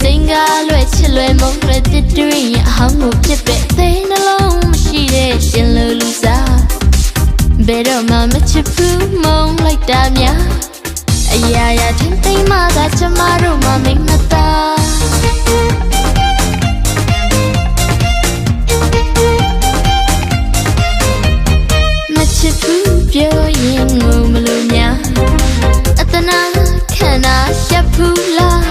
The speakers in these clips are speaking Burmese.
Sing လွယ်ချစ်လွယ်မုန်းလွယ်တစ်တွင်အဟောင်းကိုပြစ်ပဲသိနှလုံးမရှိတဲ့ရှင်လူလူစားဘယ်တော့မှမချစ်ဘူးမုန်းလိုက်တာများအရာရာချင်းသိမ်းမှသာကျမတို့မှမိမသားမချစ်ဘူးပြောရင်ငုံမလို့များအတနာခံတာရှက်ဘူးလား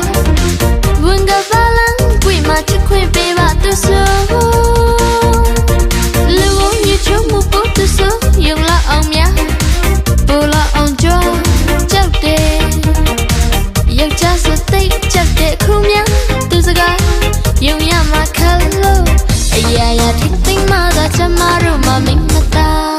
ဝင်ကပါလန်ကွေမှာချစ်ခွင့်ပေးပါသူဆိုလူဝညချုံမဖို့သူဆိုယုံလာအောင်များပူလာအောင်ကြောကြောက်တယ်ယောက်ျားစသိကြောက်တဲ့ခုများသူစကားယုံရမှာခက်လို့အရာရာထိမ့်သိမ်းမှသာကျမတို့မှမိမသား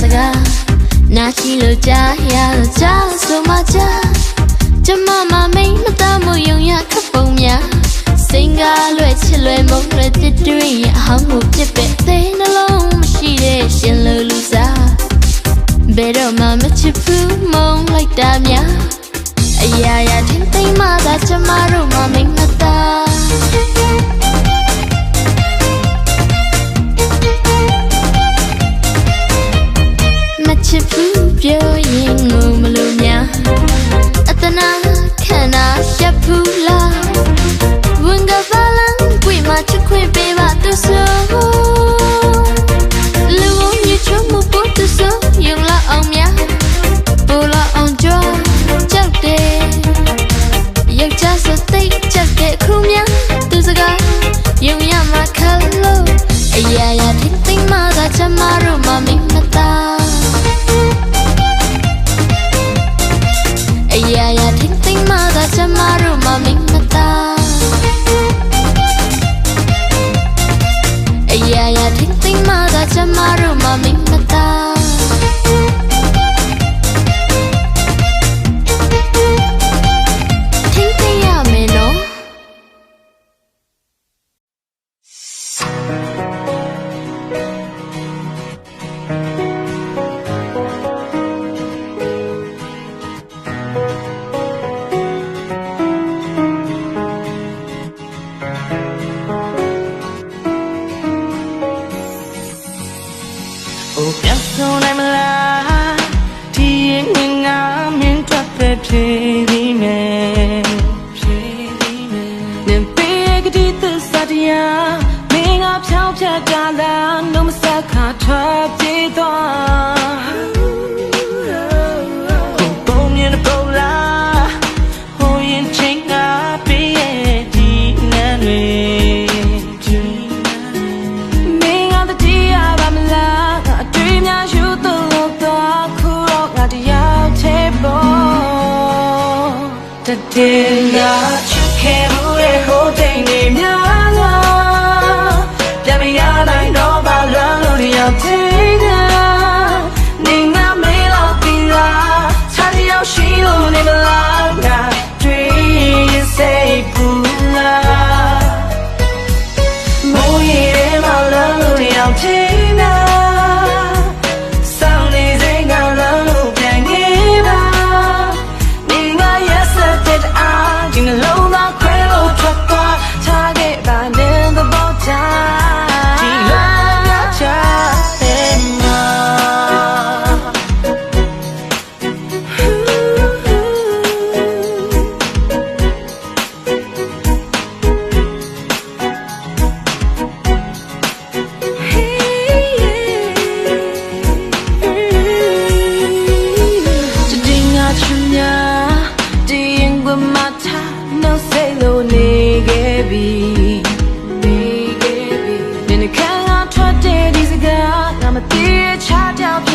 စကားနာချီလို့ကြားရလို့ကြားဆိုမှကြားကျမမမိန်မသားမှုယုံရခပ်ပုံများစိန်ကားလွယ်ချစ်လွယ်မုန်းလွယ်တစ်တွင်အဟောင်းကိုပြစ်ပဲသိနှလုံးမရှိတဲ့ရှင်လူလူစားဘယ်တော့မှမချစ်ဘူးမုန်းလိုက်တာများအရာရာချင်းသိမ်းမှသာကျမတို့မှမိမသားချစ်ဘူးပြောရင်ငုံမလို့များအတနာခံတာရှက်ဘူးလားဝင်ကပါလန်ကွေမှာချစ်ခွင့်ပေးပါသူဆိုလူဝညချုံမဖို့သူဆိုယုံလာအောင်များပူလာအောင်ကြောကြောက်တယ်ယောက်ျားစသိကြောက်တဲ့ခုများသူစကားယုံရမှာခက်လို့အရာရာထိမ့်သိမ်းမှသာကျမတို့မှမိမသားအရာရာထိမ့်သိမ်းမှသာကျမတို့မှမိမသားအရာရာထိမ့်သိမ်းမှသာကျမတို့မှမိမသားထိမ့်သိမ်းရမယ်နော်ဖြည်းဖြည်းနဲ့ဖြည်းဖြည်းနဲ့နင်ပေးကတိသစ္စာတရားမင်းကဖြောင်းဖြတ်ကြလားနှုတ်မဆက်ခါထွက်ပြေးသွားပုံမြင်ပုံလားဟိုရင်ချင်းကပေးရဲ့ဒီနန်းတွေမင်းကတတိယပါမလားအတွေ့များယူသွလို့တော့ခုတော့ငါတရားချေပေါ်Today, not you can't hold hold me, Miala. Baby, I know about love, you're taking. Nina, me love, be love. Tell you, she will never love. Dream, say, Pula. Moye, my love, you're taking. Sound is a love, can't give up. Nina, yes, I did. ဒီနှလုံးသားခွဲလို့ မတည်ရချပြောင်း